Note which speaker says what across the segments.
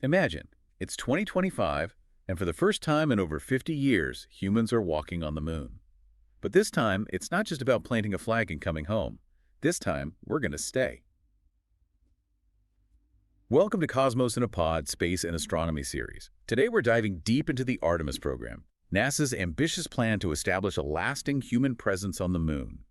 Speaker 1: Imagine, it's 2025, and for the first time in over 50 years, humans are walking on the moon. But this time, it's not just about planting a flag and coming home. This time, we're going to stay. Welcome to Cosmos in a Pod Space and Astronomy series. Today we're diving deep into the Artemis program, NASA's ambitious plan to establish a lasting human presence on the moon,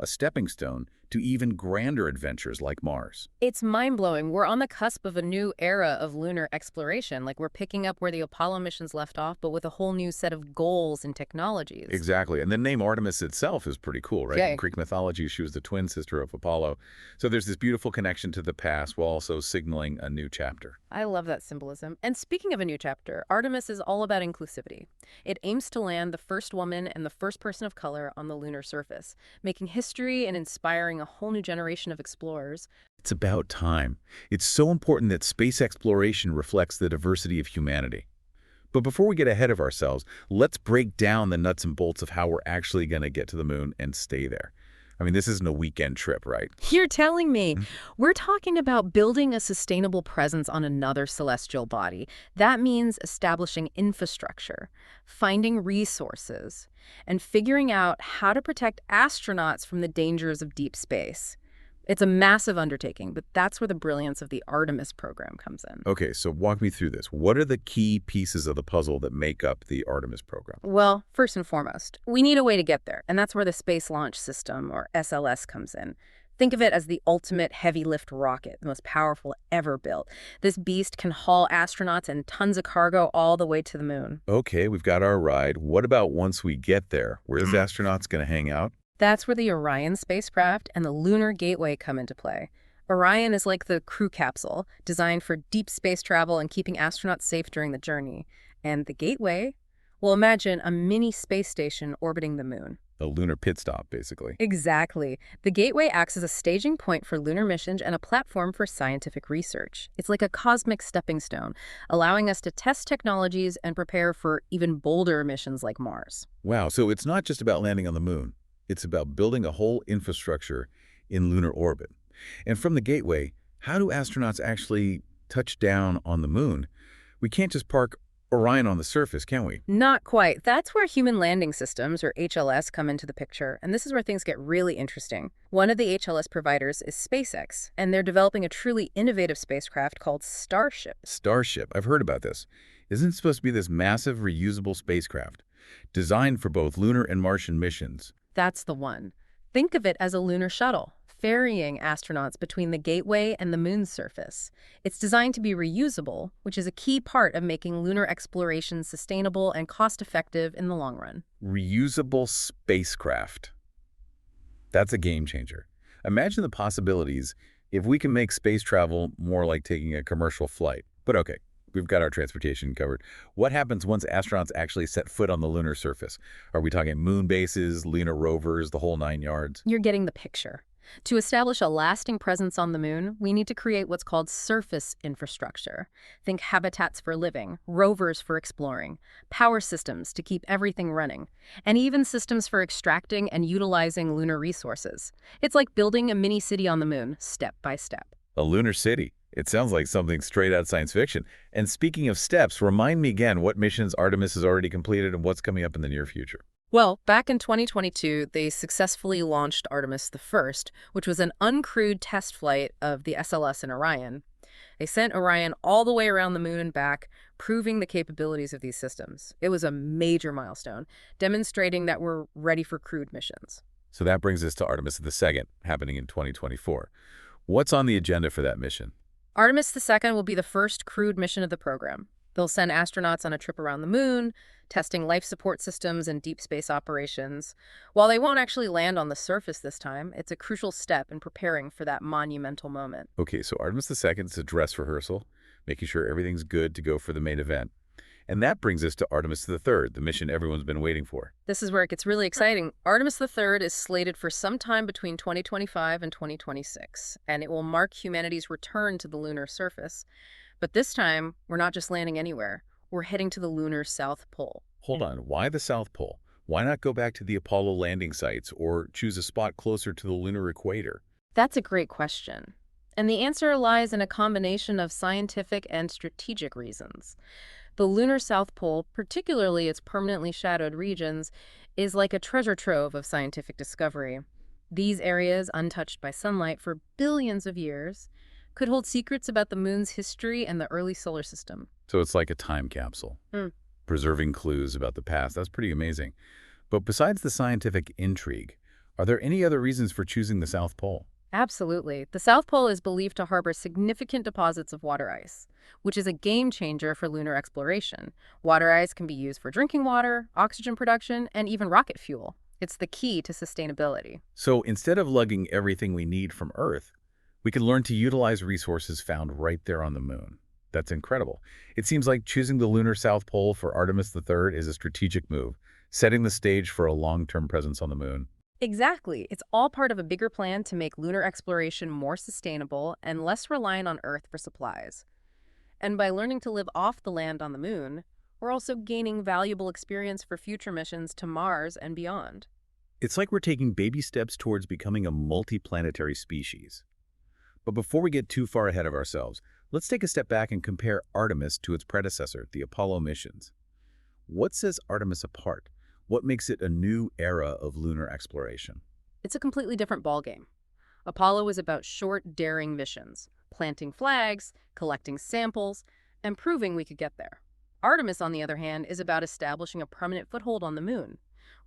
Speaker 1: a stepping stone to even grander adventures like Mars.
Speaker 2: It's mind-blowing. We're on the cusp of a new era of lunar exploration. Like, we're picking up where the Apollo missions left off, but with a whole new set of goals and technologies.
Speaker 1: Exactly, and the name Artemis itself is pretty cool, right?
Speaker 2: Yeah.
Speaker 1: In Greek mythology, she was the twin sister of Apollo. So there's this beautiful connection to the past while also signaling a new chapter.
Speaker 2: I love that symbolism. And speaking of a new chapter, Artemis is all about inclusivity. It aims to land the first woman and the first person of color on the lunar surface, making history and inspiring a whole new generation of explorers.
Speaker 1: It's about time. It's so important that space exploration reflects the diversity of humanity. But before we get ahead of ourselves, let's break down the nuts and bolts of how we're actually going to get to the moon and stay there. I mean, this isn't a weekend trip, right?
Speaker 2: You're telling me. We're talking about building a sustainable presence on another celestial body. That means establishing infrastructure, finding resources, and figuring out how to protect astronauts from the dangers of deep space. It's a massive undertaking, but that's where the brilliance of the Artemis program comes in.
Speaker 1: Okay, so walk me through this. What are the key pieces of the puzzle that make up the Artemis program?
Speaker 2: Well, first and foremost, we need a way to get there, and that's where the Space Launch System, or SLS, comes in. Think of it as the ultimate heavy-lift rocket, the most powerful ever built. This beast can haul astronauts and tons of cargo all the way to the moon.
Speaker 1: Okay, we've got our ride. What about once we get there? Where's the astronauts going to hang out?
Speaker 2: That's where the Orion spacecraft and the Lunar Gateway come into play. Orion is like the crew capsule, designed for deep space travel and keeping astronauts safe during the journey. And the Gateway? Well, imagine a mini space station orbiting the moon.
Speaker 1: A lunar pit stop, basically.
Speaker 2: Exactly. The Gateway acts as a staging point for lunar missions and a platform for scientific research. It's like a cosmic stepping stone, allowing us to test technologies and prepare for even bolder missions like Mars.
Speaker 1: Wow, so it's not just about landing on the moon. It's about building a whole infrastructure in lunar orbit. And from the Gateway, how do astronauts actually touch down on the moon? We can't just park Orion on the surface, can we?
Speaker 2: Not quite. That's where human landing systems, or HLS, come into the picture, and this is where things get really interesting. One of the HLS providers is SpaceX, and they're developing a truly innovative spacecraft called Starship.
Speaker 1: Starship, I've heard about this. Isn't it supposed to be this massive reusable spacecraft, designed for both lunar and Martian missions?
Speaker 2: That's the one. Think of it as a lunar shuttle, ferrying astronauts between the Gateway and the moon's surface. It's designed to be reusable, which is a key part of making lunar exploration sustainable and cost-effective in the long run.
Speaker 1: Reusable spacecraft. That's a game changer. Imagine the possibilities if we can make space travel more like taking a commercial flight. But okay, we've got our transportation covered. What happens once astronauts actually set foot on the lunar surface? Are we talking moon bases, lunar rovers, the whole 9 yards?
Speaker 2: You're getting the picture. To establish a lasting presence on the moon, we need to create what's called surface infrastructure. Think habitats for living, rovers for exploring, power systems to keep everything running, and even systems for extracting and utilizing lunar resources. It's like building a mini city on the moon, step by step.
Speaker 1: A lunar city. It sounds like something straight out of science fiction. And speaking of steps, remind me again what missions Artemis has already completed and what's coming up in the near future.
Speaker 2: Well, back in 2022, they successfully launched Artemis I, which was an uncrewed test flight of the SLS and Orion. They sent Orion all the way around the moon and back, proving the capabilities of these systems. It was a major milestone, demonstrating that we're ready for crewed missions.
Speaker 1: So that brings us to Artemis II, happening in 2024. What's on the agenda for that mission?
Speaker 2: Artemis II will be the first crewed mission of the program. They'll send astronauts on a trip around the moon, testing life support systems and deep space operations. While they won't actually land on the surface this time, it's a crucial step in preparing for that monumental moment.
Speaker 1: Okay, so Artemis II is a dress rehearsal, making sure everything's good to go for the main event. And that brings us to Artemis III, the mission everyone's been waiting for.
Speaker 2: This is where it gets really exciting. Artemis III is slated for sometime between 2025 and 2026, and it will mark humanity's return to the lunar surface. But this time, we're not just landing anywhere. We're heading to the lunar South Pole.
Speaker 1: Hold on, why the South Pole? Why not go back to the Apollo landing sites or choose a spot closer to the lunar equator?
Speaker 2: That's a great question. And the answer lies in a combination of scientific and strategic reasons. The lunar South Pole, particularly its permanently shadowed regions, is like a treasure trove of scientific discovery. These areas, untouched by sunlight for billions of years, could hold secrets about the moon's history and the early solar system.
Speaker 1: So it's like a time capsule,
Speaker 2: Hmm.
Speaker 1: preserving clues about the past. That's pretty amazing. But besides the scientific intrigue, are there any other reasons for choosing the South Pole?
Speaker 2: Absolutely. The South Pole is believed to harbor significant deposits of water ice, which is a game changer for lunar exploration. Water ice can be used for drinking water, oxygen production, and even rocket fuel. It's the key to sustainability.
Speaker 1: So instead of lugging everything we need from Earth, we can learn to utilize resources found right there on the moon. That's incredible. It seems like choosing the lunar South Pole for Artemis III is a strategic move, setting the stage for a long-term presence on the moon.
Speaker 2: Exactly. It's all part of a bigger plan to make lunar exploration more sustainable and less reliant on Earth for supplies. And by learning to live off the land on the moon, we're also gaining valuable experience for future missions to Mars and beyond.
Speaker 1: It's like we're taking baby steps towards becoming a multiplanetary species. But before we get too far ahead of ourselves, let's take a step back and compare Artemis to its predecessor, the Apollo missions. What sets Artemis apart? What makes it a new era of lunar exploration?
Speaker 2: It's a completely different ballgame. Apollo is about short, daring missions, planting flags, collecting samples, and proving we could get there. Artemis, on the other hand, is about establishing a permanent foothold on the moon.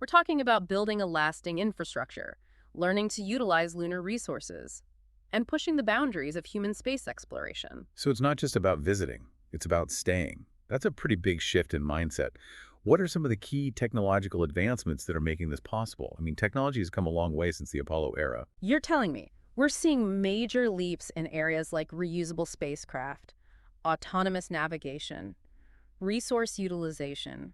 Speaker 2: We're talking about building a lasting infrastructure, learning to utilize lunar resources, and pushing the boundaries of human space exploration.
Speaker 1: So it's not just about visiting, it's about staying. That's a pretty big shift in mindset. What are some of the key technological advancements that are making this possible? I mean, technology has come a long way since the Apollo era.
Speaker 2: You're telling me we're seeing major leaps in areas like reusable spacecraft, autonomous navigation, resource utilization,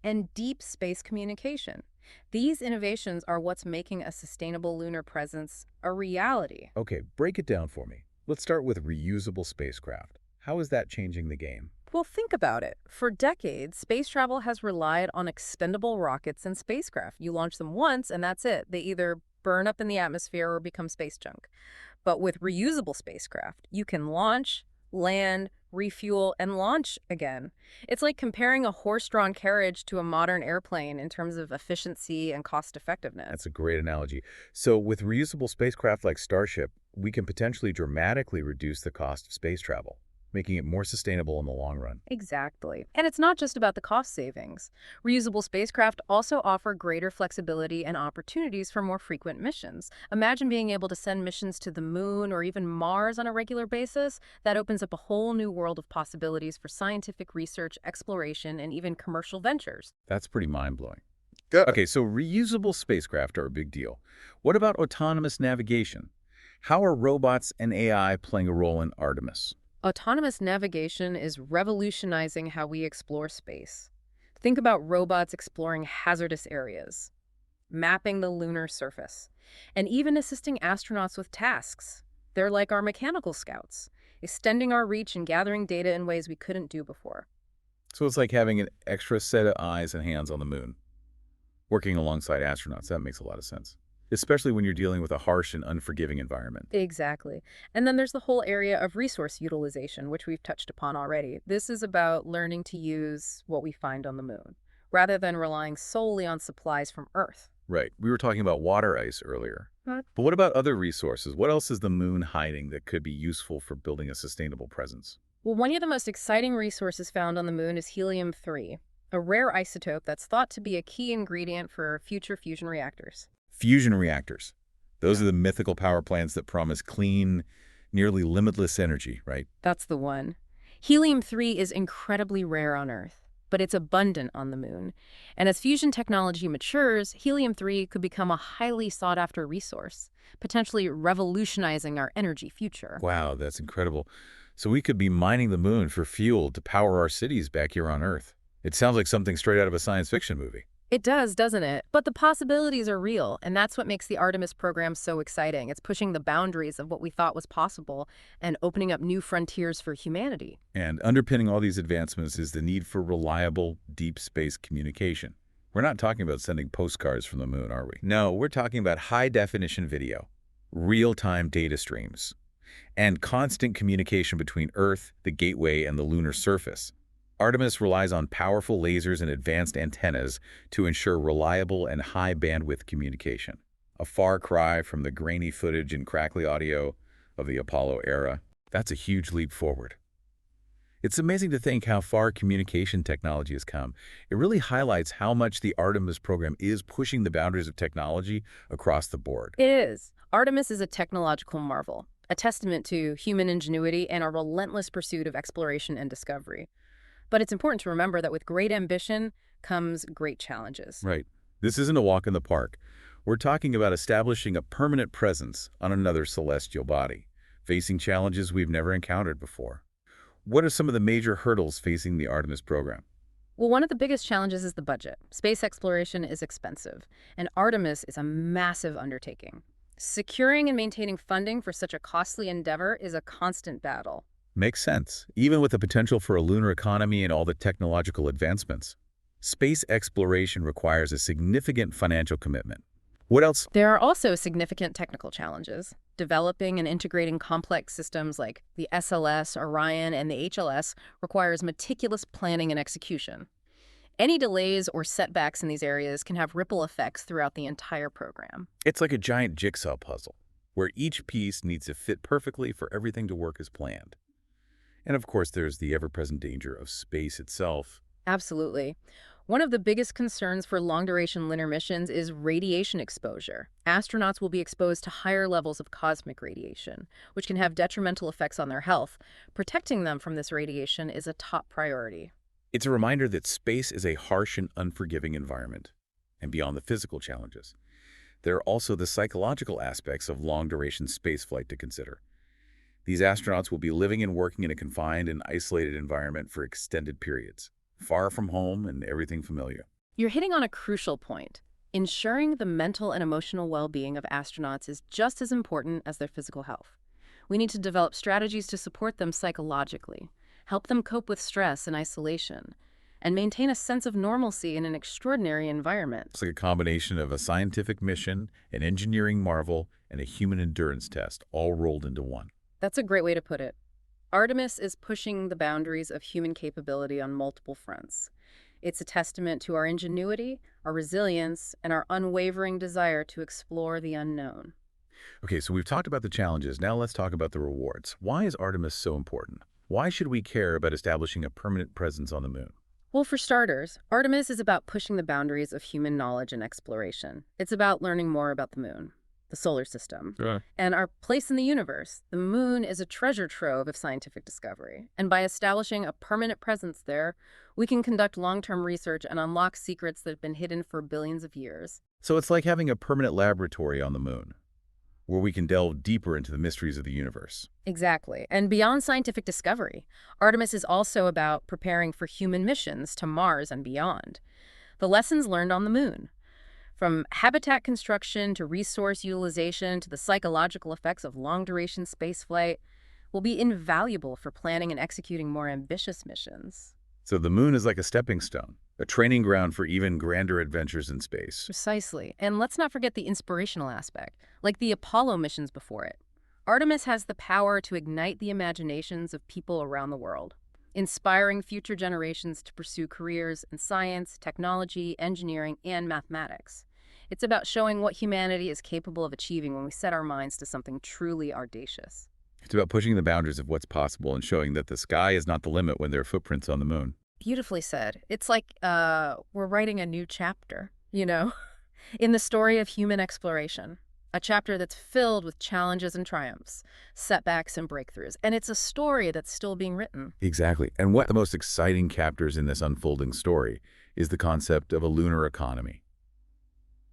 Speaker 2: and deep space communication. These innovations are what's making a sustainable lunar presence a reality.
Speaker 1: Okay, break it down for me. Let's start with reusable spacecraft. How is that changing the game?
Speaker 2: Well, think about it. For decades, space travel has relied on expendable rockets and spacecraft. You launch them once, and that's it. They either burn up in the atmosphere or become space junk. But with reusable spacecraft, you can launch, land, refuel, and launch again. It's like comparing a horse-drawn carriage to a modern airplane in terms of efficiency and cost-effectiveness.
Speaker 1: That's a great analogy. So with reusable spacecraft like Starship, we can potentially dramatically reduce the cost of space travel, making it more sustainable in the long run.
Speaker 2: Exactly. And it's not just about the cost savings. Reusable spacecraft also offer greater flexibility and opportunities for more frequent missions. Imagine being able to send missions to the moon or even Mars on a regular basis. That opens up a whole new world of possibilities for scientific research, exploration, and even commercial ventures.
Speaker 1: That's pretty mind-blowing.
Speaker 3: Good.
Speaker 1: Okay, so reusable spacecraft are a big deal. What about autonomous navigation? How are robots and AI playing a role in Artemis?
Speaker 2: Autonomous navigation is revolutionizing how we explore space. Think about robots exploring hazardous areas, mapping the lunar surface, and even assisting astronauts with tasks. They're like our mechanical scouts, extending our reach and gathering data in ways we couldn't do before.
Speaker 1: So it's like having an extra set of eyes and hands on the moon, working alongside astronauts. That makes a lot of sense, especially when you're dealing with a harsh and unforgiving environment.
Speaker 2: Exactly. And then there's the whole area of resource utilization, which we've touched upon already. This is about learning to use what we find on the moon, rather than relying solely on supplies from Earth.
Speaker 1: Right. We were talking about water ice earlier.
Speaker 2: Right.
Speaker 1: But what about other resources? What else is the moon hiding that could be useful for building a sustainable presence?
Speaker 2: Well, one of the most exciting resources found on the moon is helium-3, a rare isotope that's thought to be a key ingredient for future fusion reactors.
Speaker 1: Fusion reactors. Those are the mythical power plants that promise clean, nearly limitless energy, right?
Speaker 2: That's the one. Helium-3 is incredibly rare on Earth, but it's abundant on the moon. And as fusion technology matures, helium-3 could become a highly sought-after resource, potentially revolutionizing our energy future.
Speaker 1: Wow, that's incredible. So we could be mining the moon for fuel to power our cities back here on Earth. It sounds like something straight out of a science fiction movie.
Speaker 2: It does, doesn't it? But the possibilities are real, and that's what makes the Artemis program so exciting. It's pushing the boundaries of what we thought was possible and opening up new frontiers for humanity.
Speaker 1: And underpinning all these advancements is the need for reliable, deep space communication. We're not talking about sending postcards from the moon, are we? No, we're talking about high-definition video, real-time data streams, and constant communication between Earth, the gateway, and the lunar surface. Artemis relies on powerful lasers and advanced antennas to ensure reliable and high-bandwidth communication. A far cry from the grainy footage and crackly audio of the Apollo era. That's a huge leap forward. It's amazing to think how far communication technology has come. It really highlights how much the Artemis program is pushing the boundaries of technology across the board.
Speaker 2: It is. Artemis is a technological marvel, a testament to human ingenuity and a relentless pursuit of exploration and discovery. But it's important to remember that with great ambition comes great challenges.
Speaker 1: Right. This isn't a walk in the park. We're talking about establishing a permanent presence on another celestial body, facing challenges we've never encountered before. What are some of the major hurdles facing the Artemis program?
Speaker 2: Well, one of the biggest challenges is the budget. Space exploration is expensive, and Artemis is a massive undertaking. Securing and maintaining funding for such a costly endeavor is a constant battle.
Speaker 1: Makes sense, even with the potential for a lunar economy and all the technological advancements. Space exploration requires a significant financial commitment. What else?
Speaker 2: There are also significant technical challenges. Developing and integrating complex systems like the SLS, Orion, and the HLS requires meticulous planning and execution. Any delays or setbacks in these areas can have ripple effects throughout the entire program.
Speaker 1: It's like a giant jigsaw puzzle, where each piece needs to fit perfectly for everything to work as planned. And of course, there's the ever-present danger of space itself.
Speaker 2: Absolutely. One of the biggest concerns for long-duration lunar missions is radiation exposure. Astronauts will be exposed to higher levels of cosmic radiation, which can have detrimental effects on their health. Protecting them from this radiation is a top priority.
Speaker 1: It's a reminder that space is a harsh and unforgiving environment. And beyond the physical challenges, there are also the psychological aspects of long-duration spaceflight to consider. These astronauts will be living and working in a confined and isolated environment for extended periods, far from home and everything familiar.
Speaker 2: You're hitting on a crucial point. Ensuring the mental and emotional well-being of astronauts is just as important as their physical health. We need to develop strategies to support them psychologically, help them cope with stress and isolation, and maintain a sense of normalcy in an extraordinary environment.
Speaker 1: It's like a combination of a scientific mission, an engineering marvel, and a human endurance test, all rolled into one.
Speaker 2: That's a great way to put it. Artemis is pushing the boundaries of human capability on multiple fronts. It's a testament to our ingenuity, our resilience, and our unwavering desire to explore the unknown.
Speaker 1: Okay, so we've talked about the challenges. Now let's talk about the rewards. Why is Artemis so important? Why should we care about establishing a permanent presence on the moon?
Speaker 2: Well, for starters, Artemis is about pushing the boundaries of human knowledge and exploration. It's about learning more about the moon, the solar system, and our place in the universe. The moon is a treasure trove of scientific discovery, and by establishing a permanent presence there, we can conduct long-term research and unlock secrets that have been hidden for billions of years.
Speaker 1: So it's like having a permanent laboratory on the moon, where we can delve deeper into the mysteries of the universe.
Speaker 2: Exactly. And beyond scientific discovery, Artemis is also about preparing for human missions to Mars and beyond. The lessons learned on the moon, from habitat construction to resource utilization to the psychological effects of long-duration spaceflight, will be invaluable for planning and executing more ambitious missions.
Speaker 1: So the moon is like a stepping stone, a training ground for even grander adventures in space.
Speaker 2: Precisely. And let's not forget the inspirational aspect, like the Apollo missions before it. Artemis has the power to ignite the imaginations of people around the world, inspiring future generations to pursue careers in science, technology, engineering, and mathematics. It's about showing what humanity is capable of achieving when we set our minds to something truly audacious.
Speaker 1: It's about pushing the boundaries of what's possible and showing that the sky is not the limit when there are footprints on the moon.
Speaker 2: Beautifully said. It's like we're writing a new chapter, in the story of human exploration. A chapter that's filled with challenges and triumphs, setbacks and breakthroughs. And it's a story that's still being written.
Speaker 1: Exactly. And what the most exciting chapters in this unfolding story is the concept of a lunar economy.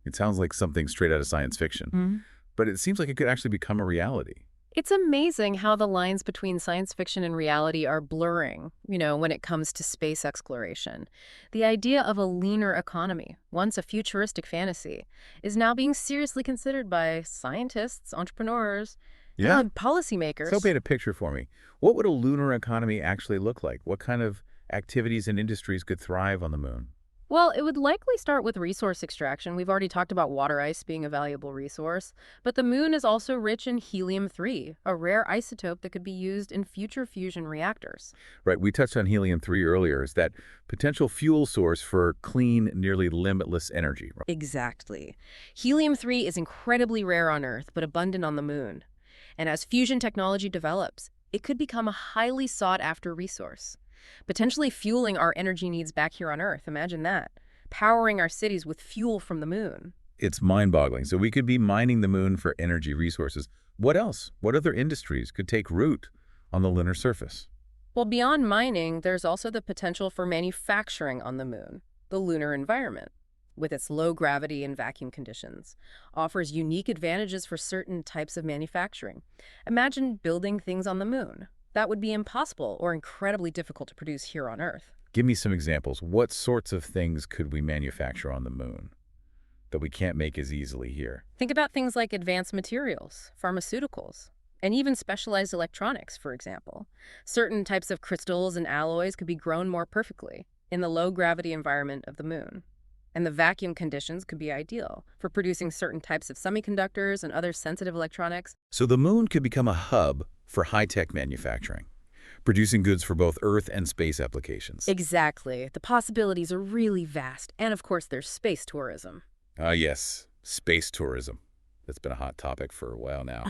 Speaker 1: It sounds like something straight out of science fiction, but it seems like it could actually become a reality.
Speaker 2: It's amazing how the lines between science fiction and reality are blurring, when it comes to space exploration. The idea of a lunar economy, once a futuristic fantasy, is now being seriously considered by scientists, entrepreneurs, and policymakers.
Speaker 1: So paint a picture for me. What would a lunar economy actually look like? What kind of activities and industries could thrive on the moon?
Speaker 2: Well, it would likely start with resource extraction. We've already talked about water ice being a valuable resource, but the moon is also rich in helium-3, a rare isotope that could be used in future fusion reactors.
Speaker 1: Right, we touched on helium-3 earlier as that potential fuel source for clean, nearly limitless energy. Right?
Speaker 2: Exactly. Helium-3 is incredibly rare on Earth, but abundant on the moon. And as fusion technology develops, it could become a highly sought-after resource, potentially fueling our energy needs back here on Earth. Imagine that. Powering our cities with fuel from the moon.
Speaker 1: It's mind-boggling. So we could be mining the moon for energy resources. What else? What other industries could take root on the lunar surface?
Speaker 2: Well, beyond mining, there's also the potential for manufacturing on the moon. The lunar environment, with its low gravity and vacuum conditions, offers unique advantages for certain types of manufacturing. Imagine building things on the moon. That would be impossible or incredibly difficult to produce here on Earth.
Speaker 1: Give me some examples. What sorts of things could we manufacture on the moon that we can't make as easily here?
Speaker 2: Think about things like advanced materials, pharmaceuticals, and even specialized electronics, for example. Certain types of crystals and alloys could be grown more perfectly in the low-gravity environment of the moon. And the vacuum conditions could be ideal for producing certain types of semiconductors and other sensitive electronics.
Speaker 1: So the moon could become a hub for high-tech manufacturing, producing goods for both Earth and space applications.
Speaker 2: Exactly. The possibilities are really vast. And of course, there's space tourism.
Speaker 1: Ah, yes, space tourism. That's been a hot topic for a while now.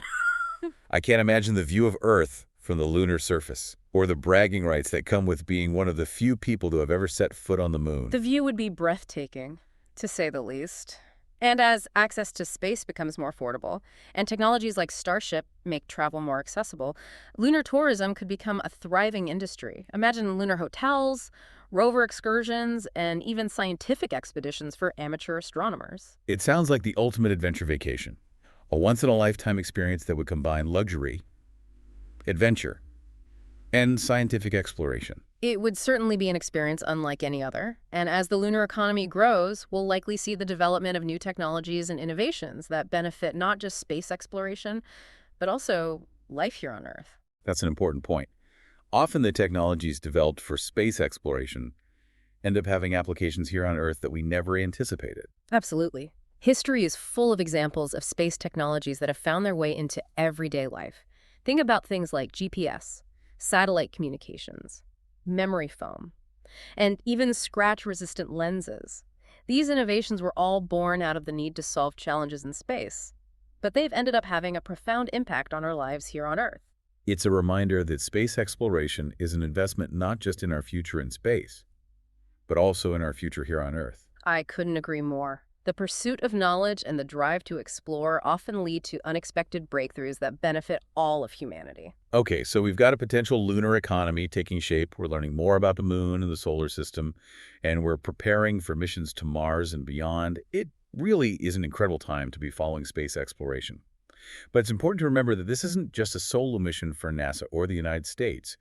Speaker 1: I can't imagine the view of Earth from the lunar surface, or the bragging rights that come with being one of the few people to have ever set foot on the moon.
Speaker 2: The view would be breathtaking, to say the least. And as access to space becomes more affordable, and technologies like Starship make travel more accessible, lunar tourism could become a thriving industry. Imagine lunar hotels, rover excursions, and even scientific expeditions for amateur astronomers.
Speaker 1: It sounds like the ultimate adventure vacation, a once-in-a-lifetime experience that would combine luxury, adventure, and scientific exploration.
Speaker 2: It would certainly be an experience unlike any other. And as the lunar economy grows, we'll likely see the development of new technologies and innovations that benefit not just space exploration, but also life here on Earth.
Speaker 1: That's an important point. Often the technologies developed for space exploration end up having applications here on Earth that we never anticipated.
Speaker 2: Absolutely. History is full of examples of space technologies that have found their way into everyday life. Think about things like GPS, satellite communications, memory foam, and even scratch-resistant lenses. These innovations were all born out of the need to solve challenges in space, but they've ended up having a profound impact on our lives here on Earth.
Speaker 1: It's a reminder that space exploration is an investment not just in our future in space, but also in our future here on Earth.
Speaker 2: I couldn't agree more. The pursuit of knowledge and the drive to explore often lead to unexpected breakthroughs that benefit all of humanity.
Speaker 1: Okay, so we've got a potential lunar economy taking shape. We're learning more about the moon and the solar system, and we're preparing for missions to Mars and beyond. It really is an incredible time to be following space exploration. But it's important to remember that this isn't just a solo mission for NASA or the United States.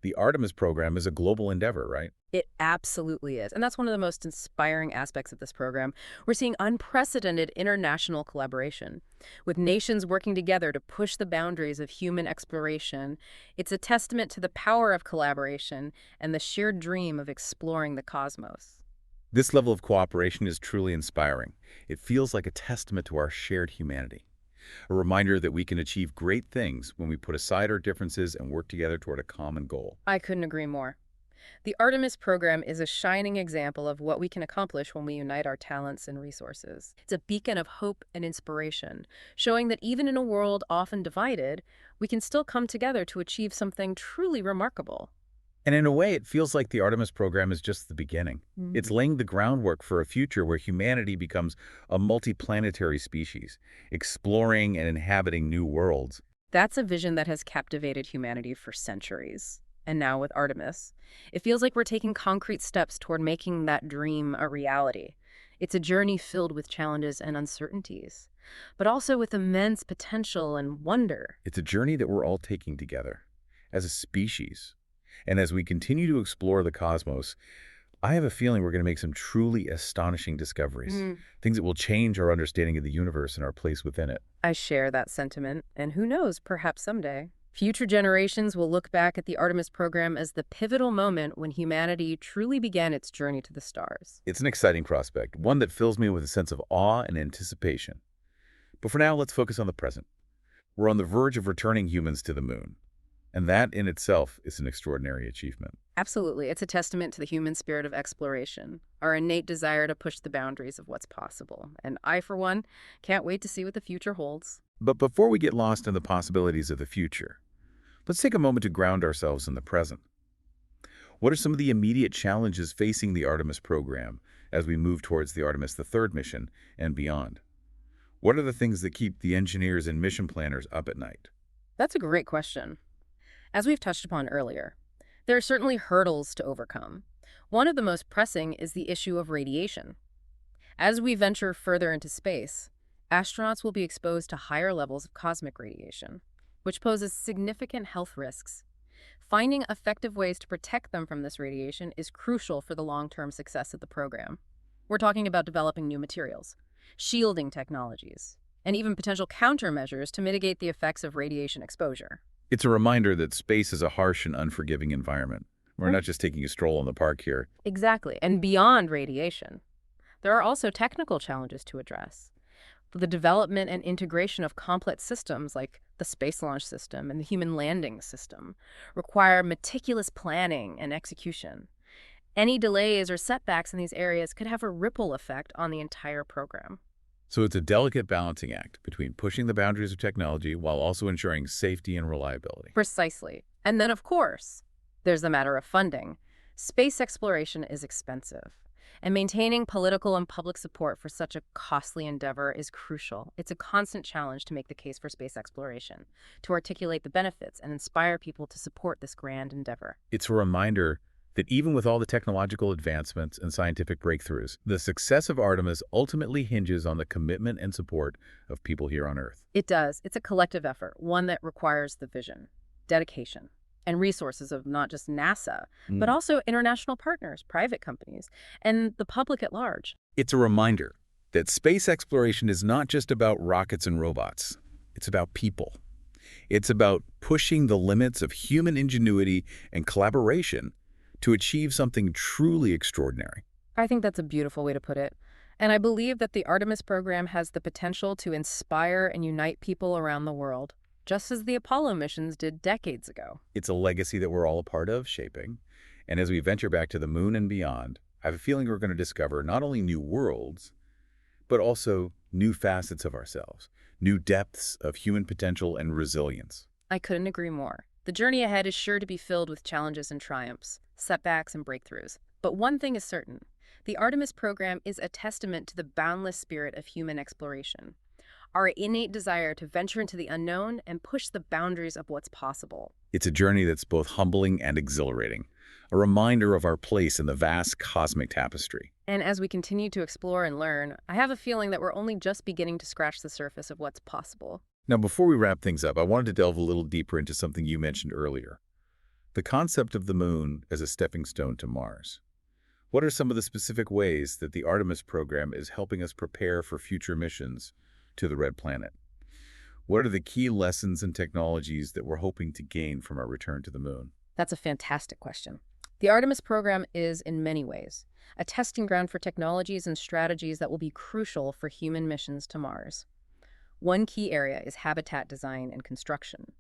Speaker 1: The Artemis program is a global endeavor, right?
Speaker 2: It absolutely is. And that's one of the most inspiring aspects of this program. We're seeing unprecedented international collaboration, with nations working together to push the boundaries of human exploration. It's a testament to the power of collaboration and the shared dream of exploring the cosmos.
Speaker 1: This level of cooperation is truly inspiring. It feels like a testament to our shared humanity. A reminder that we can achieve great things when we put aside our differences and work together toward a common goal.
Speaker 2: I couldn't agree more. The Artemis program is a shining example of what we can accomplish when we unite our talents and resources. It's a beacon of hope and inspiration, showing that even in a world often divided, we can still come together to achieve something truly remarkable.
Speaker 1: And in a way, it feels like the Artemis program is just the beginning.
Speaker 2: Mhm.
Speaker 1: It's laying the groundwork for a future where humanity becomes a multiplanetary species, exploring and inhabiting new worlds.
Speaker 2: That's a vision that has captivated humanity for centuries. And now with Artemis, it feels like we're taking concrete steps toward making that dream a reality. It's a journey filled with challenges and uncertainties, but also with immense potential and wonder.
Speaker 1: It's a journey that we're all taking together as a species. And as we continue to explore the cosmos, I have a feeling we're going to make some truly astonishing discoveries, things that will change our understanding of the universe and our place within it.
Speaker 2: I share that sentiment, and who knows, perhaps someday Future generations will look back at the Artemis program as the pivotal moment when humanity truly began its journey to the stars.
Speaker 1: It's an exciting prospect, one that fills me with a sense of awe and anticipation. But for now, let's focus on the present. We're on the verge of returning humans to the moon, and that in itself is an extraordinary achievement.
Speaker 2: Absolutely. It's a testament to the human spirit of exploration, our innate desire to push the boundaries of what's possible. And I, for one, can't wait to see what the future holds.
Speaker 1: But before we get lost in the possibilities of the future, let's take a moment to ground ourselves in the present. What are some of the immediate challenges facing the Artemis program as we move towards the Artemis III mission and beyond? What are the things that keep the engineers and mission planners up at night?
Speaker 2: That's a great question. As we've touched upon earlier, there are certainly hurdles to overcome. One of the most pressing is the issue of radiation. As we venture further into space, astronauts will be exposed to higher levels of cosmic radiation, which poses significant health risks. Finding effective ways to protect them from this radiation is crucial for the long-term success of the program. We're talking about developing new materials, shielding technologies, and even potential countermeasures to mitigate the effects of radiation exposure.
Speaker 1: It's a reminder that space is a harsh and unforgiving environment. We're not just taking a stroll in the park here.
Speaker 2: Exactly. And beyond radiation, there are also technical challenges to address. The development and integration of complex systems like the Space Launch System and the Human Landing System require meticulous planning and execution. Any delays or setbacks in these areas could have a ripple effect on the entire program.
Speaker 1: So it's a delicate balancing act between pushing the boundaries of technology while also ensuring safety and reliability.
Speaker 2: Precisely. And then, of course, there's the matter of funding. Space exploration is expensive, and maintaining political and public support for such a costly endeavor is crucial. It's a constant challenge to make the case for space exploration, to articulate the benefits and inspire people to support this grand endeavor.
Speaker 1: It's a reminder that even with all the technological advancements and scientific breakthroughs, the success of Artemis ultimately hinges on the commitment and support of people here on Earth.
Speaker 2: It does. It's a collective effort, one that requires the vision, dedication, and resources of not just NASA, but also international partners, private companies, and the public at large.
Speaker 1: It's a reminder that space exploration is not just about rockets and robots. It's about people. It's about pushing the limits of human ingenuity and collaboration to achieve something truly extraordinary.
Speaker 2: I think that's a beautiful way to put it. And I believe that the Artemis program has the potential to inspire and unite people around the world, just as the Apollo missions did decades ago.
Speaker 1: It's a legacy that we're all a part of shaping. And as we venture back to the moon and beyond, I have a feeling we're going to discover not only new worlds, but also new facets of ourselves, new depths of human potential and resilience.
Speaker 2: I couldn't agree more. The journey ahead is sure to be filled with challenges and triumphs, setbacks and breakthroughs. But one thing is certain. The Artemis program is a testament to the boundless spirit of human exploration, our innate desire to venture into the unknown and push the boundaries of what's possible.
Speaker 1: It's a journey that's both humbling and exhilarating, a reminder of our place in the vast cosmic tapestry.
Speaker 2: And as we continue to explore and learn, I have a feeling that we're only just beginning to scratch the surface of what's possible.
Speaker 1: Now, before we wrap things up, I wanted to delve a little deeper into something you mentioned earlier, the concept of the moon as a stepping stone to Mars. What are some of the specific ways that the Artemis program is helping us prepare for future missions to the Red Planet? What are the key lessons and technologies that we're hoping to gain from our return to the moon?
Speaker 2: That's a fantastic question. The Artemis program is, in many ways, a testing ground for technologies and strategies that will be crucial for human missions to Mars. One key area is habitat design and construction.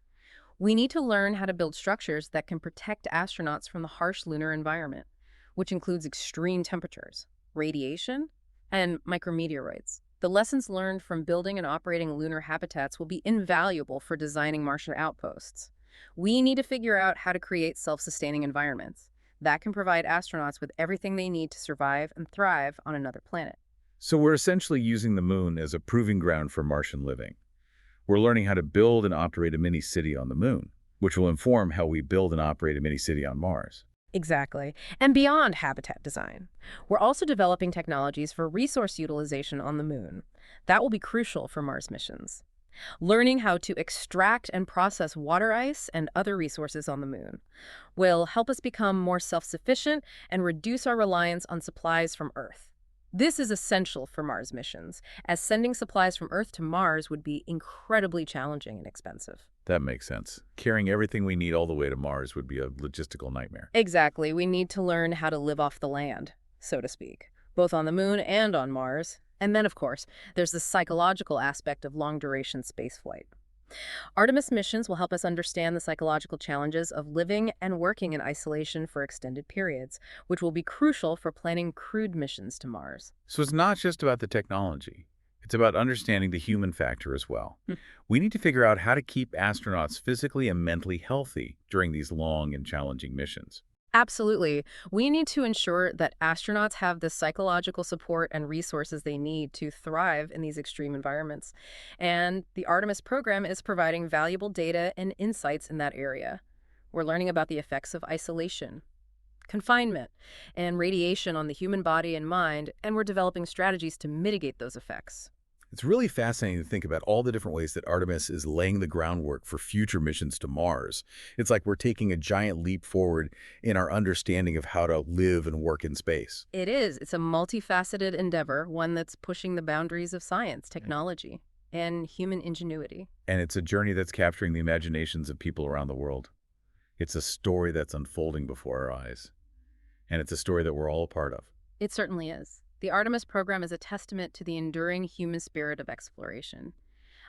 Speaker 2: We need to learn how to build structures that can protect astronauts from the harsh lunar environment, which includes extreme temperatures, radiation, and micrometeoroids. The lessons learned from building and operating lunar habitats will be invaluable for designing Martian outposts. We need to figure out how to create self-sustaining environments that can provide astronauts with everything they need to survive and thrive on another planet.
Speaker 1: So we're essentially using the moon as a proving ground for Martian living. We're learning how to build and operate a mini-city on the moon, which will inform how we build and operate a mini-city on Mars.
Speaker 2: Exactly. And beyond habitat design, we're also developing technologies for resource utilization on the moon. That will be crucial for Mars missions. Learning how to extract and process water ice and other resources on the moon will help us become more self-sufficient and reduce our reliance on supplies from Earth. This is essential for Mars missions, as sending supplies from Earth to Mars would be incredibly challenging and expensive.
Speaker 1: That makes sense. Carrying everything we need all the way to Mars would be a logistical nightmare.
Speaker 2: Exactly. We need to learn how to live off the land, so to speak, both on the moon and on Mars. And then, of course, there's the psychological aspect of long-duration spaceflight. Artemis missions will help us understand the psychological challenges of living and working in isolation for extended periods, which will be crucial for planning crewed missions to Mars.
Speaker 1: So it's not just about the technology. It's about understanding the human factor as well.
Speaker 2: Hmm.
Speaker 1: We need to figure out how to keep astronauts physically and mentally healthy during these long and challenging missions.
Speaker 2: Absolutely. We need to ensure that astronauts have the psychological support and resources they need to thrive in these extreme environments. And the Artemis program is providing valuable data and insights in that area. We're learning about the effects of isolation, confinement, and radiation on the human body and mind, and we're developing strategies to mitigate those effects.
Speaker 1: It's really fascinating to think about all the different ways that Artemis is laying the groundwork for future missions to Mars. It's like we're taking a giant leap forward in our understanding of how to live and work in space.
Speaker 2: It is. It's a multifaceted endeavor, one that's pushing the boundaries of science, technology, and human ingenuity.
Speaker 1: And it's a journey that's capturing the imaginations of people around the world. It's a story that's unfolding before our eyes. And it's a story that we're all a part of.
Speaker 2: It certainly is. The Artemis program is a testament to the enduring human spirit of exploration,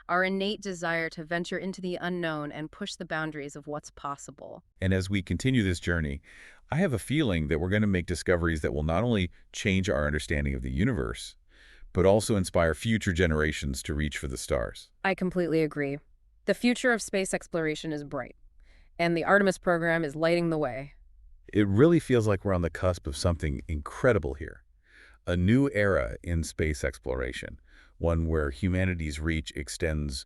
Speaker 2: our innate desire to venture into the unknown and push the boundaries of what's possible.
Speaker 1: And as we continue this journey, I have a feeling that we're going to make discoveries that will not only change our understanding of the universe, but also inspire future generations to reach for the stars.
Speaker 2: I completely agree. The future of space exploration is bright, and the Artemis program is lighting the way.
Speaker 1: It really feels like we're on the cusp of something incredible here. A new era in space exploration, one where humanity's reach extends,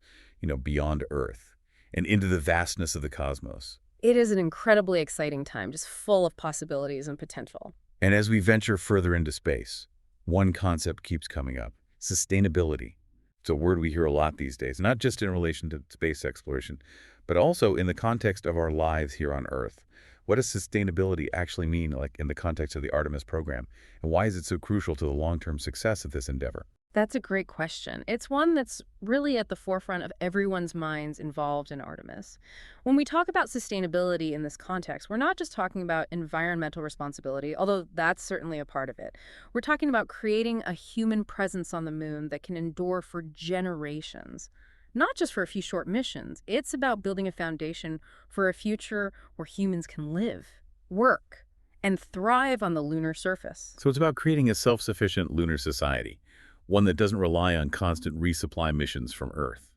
Speaker 1: beyond Earth and into the vastness of the cosmos.
Speaker 2: It is an incredibly exciting time, just full of possibilities and potential.
Speaker 1: And as we venture further into space, one concept keeps coming up: sustainability. It's a word we hear a lot these days, not just in relation to space exploration, but also in the context of our lives here on Earth. What does sustainability actually mean, like in the context of the Artemis program? And why is it so crucial to the long-term success of this endeavor?
Speaker 2: That's a great question. It's one that's really at the forefront of everyone's minds involved in Artemis. When we talk about sustainability in this context, we're not just talking about environmental responsibility, although that's certainly a part of it. We're talking about creating a human presence on the moon that can endure for generations. Not just for a few short missions. It's about building a foundation for a future where humans can live, work, and thrive on the lunar surface.
Speaker 1: So it's about creating a self-sufficient lunar society, one that doesn't rely on constant resupply missions from Earth.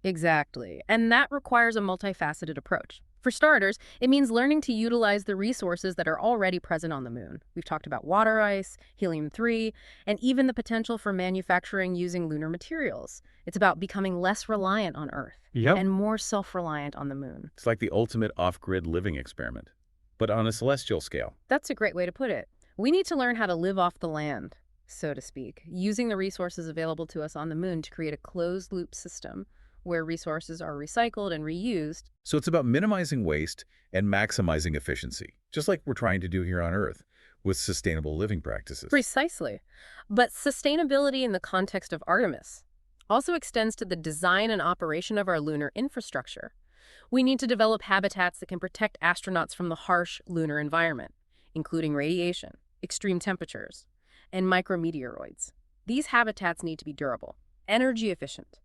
Speaker 2: Exactly. And that requires a multifaceted approach. For starters, it means learning to utilize the resources that are already present on the moon. We've talked about water ice, helium-3, and even the potential for manufacturing using lunar materials. It's about becoming less reliant on Earth and more self-reliant on the moon.
Speaker 1: It's like the ultimate off-grid living experiment, but on a celestial scale.
Speaker 2: That's a great way to put it. We need to learn how to live off the land, so to speak, using the resources available to us on the moon to create a closed-loop system where resources are recycled and reused.
Speaker 1: So it's about minimizing waste and maximizing efficiency, just like we're trying to do here on Earth with sustainable living practices.
Speaker 2: Precisely. But sustainability in the context of Artemis also extends to the design and operation of our lunar infrastructure. We need to develop habitats that can protect astronauts from the harsh lunar environment, including radiation, extreme temperatures, and micrometeoroids. These habitats need to be durable, energy efficient,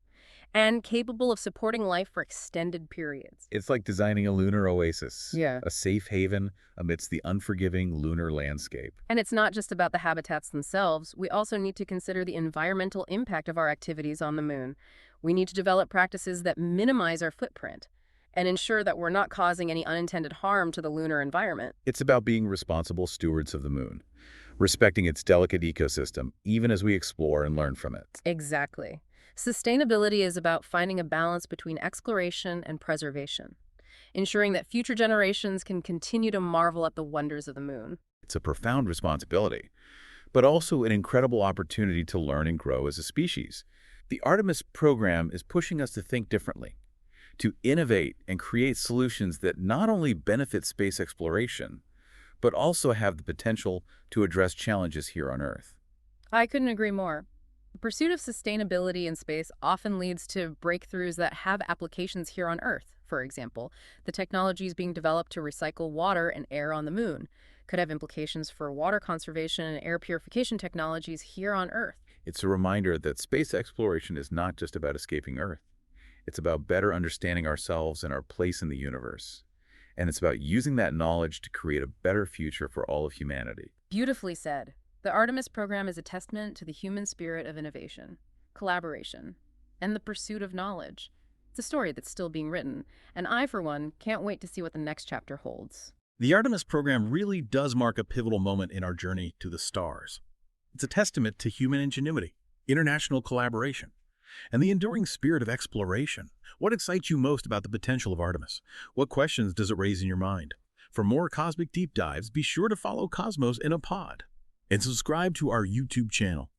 Speaker 2: and capable of supporting life for extended periods.
Speaker 1: It's like designing a lunar oasis,
Speaker 2: Yeah.
Speaker 1: a safe haven amidst the unforgiving lunar landscape.
Speaker 2: And it's not just about the habitats themselves. We also need to consider the environmental impact of our activities on the moon. We need to develop practices that minimize our footprint and ensure that we're not causing any unintended harm to the lunar environment.
Speaker 1: It's about being responsible stewards of the moon, respecting its delicate ecosystem, even as we explore and learn from it.
Speaker 2: Exactly. Sustainability is about finding a balance between exploration and preservation, ensuring that future generations can continue to marvel at the wonders of the moon.
Speaker 1: It's a profound responsibility, but also an incredible opportunity to learn and grow as a species. The Artemis program is pushing us to think differently, to innovate and create solutions that not only benefit space exploration, but also have the potential to address challenges here on Earth.
Speaker 2: I couldn't agree more. The pursuit of sustainability in space often leads to breakthroughs that have applications here on Earth. For example, the technologies being developed to recycle water and air on the moon could have implications for water conservation and air purification technologies here on Earth.
Speaker 1: It's a reminder that space exploration is not just about escaping Earth. It's about better understanding ourselves and our place in the universe. And it's about using that knowledge to create a better future for all of humanity.
Speaker 2: Beautifully said. The Artemis program is a testament to the human spirit of innovation, collaboration, and the pursuit of knowledge. It's a story that's still being written, and I, for one, can't wait to see what the next chapter holds.
Speaker 3: The Artemis program really does mark a pivotal moment in our journey to the stars. It's a testament to human ingenuity, international collaboration, and the enduring spirit of exploration. What excites you most about the potential of Artemis? What questions does it raise in your mind? For more cosmic deep dives, be sure to follow Cosmos in a Pod and subscribe to our YouTube channel.